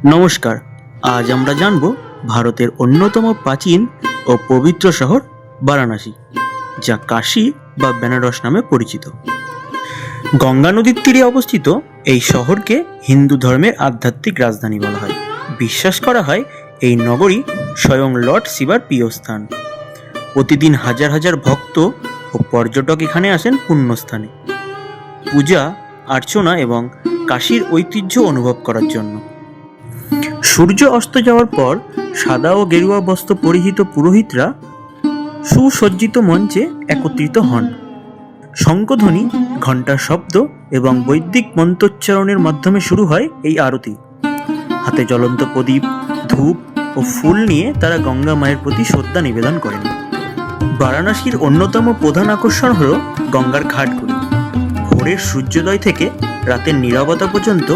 নমস্কার। আজ আমরা জানব ভারতের অন্যতম প্রাচীন ও পবিত্র শহর বারাণসী, যা কাশী বা বেনারস নামে পরিচিত। গঙ্গা নদীর তীরে অবস্থিত এই শহরকে হিন্দু ধর্মের আধ্যাত্মিক রাজধানী বলা হয়। বিশ্বাস করা হয় এই নগরী স্বয়ং লর্ড শিবার প্রিয় স্থান। প্রতিদিন হাজার হাজার ভক্ত ও পর্যটক এখানে আসেন পুণ্যস্থানে পূজা অর্চনা এবং কাশীর ঐতিহ্য অনুভব করার জন্য। সূর্য অস্ত যাওয়ার পর সাদা ও গেরুয়া বস্ত্র পরিহিত পুরোহিতরা সুসজ্জিত মঞ্চে একত্রিত হন। শঙ্খধ্বনি, ঘণ্টার শব্দ এবং বৈদিক মন্ত্রোচ্চারণের মাধ্যমে শুরু হয় এই আরতি। হাতে জ্বলন্ত প্রদীপ, ধূপ ও ফুল নিয়ে তারা গঙ্গা মায়ের প্রতি শ্রদ্ধা নিবেদন করেন। বারাণসীর অন্যতম প্রধান আকর্ষণ হল গঙ্গার ঘাটগুলি। ভোরের সূর্যোদয় থেকে রাতের নীরবতা পর্যন্ত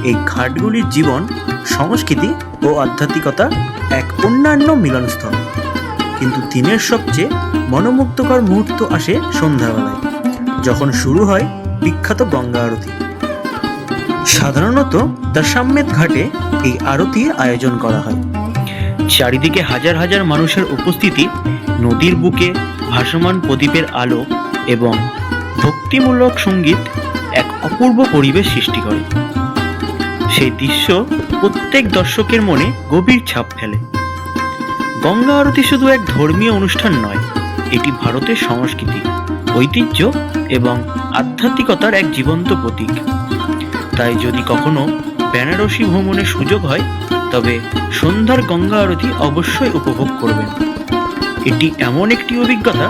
এই ঘাটগুলির জীবন, সংস্কৃতি ও আধ্যাত্মিকতা এক অন্যান্য মিলনস্থল। কিন্তু দিনের সবচেয়ে মনোমুগ্ধকর মুহূর্ত আসে সন্ধ্যাবেলায়, যখন শুরু হয় বিখ্যাত গঙ্গা আরতি। সাধারণত দশাশ্বমেধ ঘাটে এই আরতির আয়োজন করা হয়। চারিদিকে হাজার হাজার মানুষের উপস্থিতি, নদীর বুকে ভাসমান প্রদীপের আলো এবং ভক্তিমূলক সঙ্গীত এক অপূর্ব পরিবেশ সৃষ্টি করে। সেই দৃশ্য প্রত্যেক দর্শকের মনে গভীর ছাপ ফেলে। গঙ্গা আরতি শুধু এক ধর্মীয় অনুষ্ঠান নয়, এটি ভারতের সংস্কৃতি, ঐতিহ্য এবং আধ্যাত্মিকতার এক জীবন্ত প্রতীক। তাই যদি কখনো বেনারসি ভ্রমণের সুযোগ হয়, তবে সন্ধ্যার গঙ্গা আরতি অবশ্যই উপভোগ করবেন। এটি এমন একটি অভিজ্ঞতা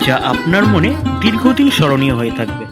যা আপনার মনে দীর্ঘদিন স্মরণীয় হয়ে থাকবে।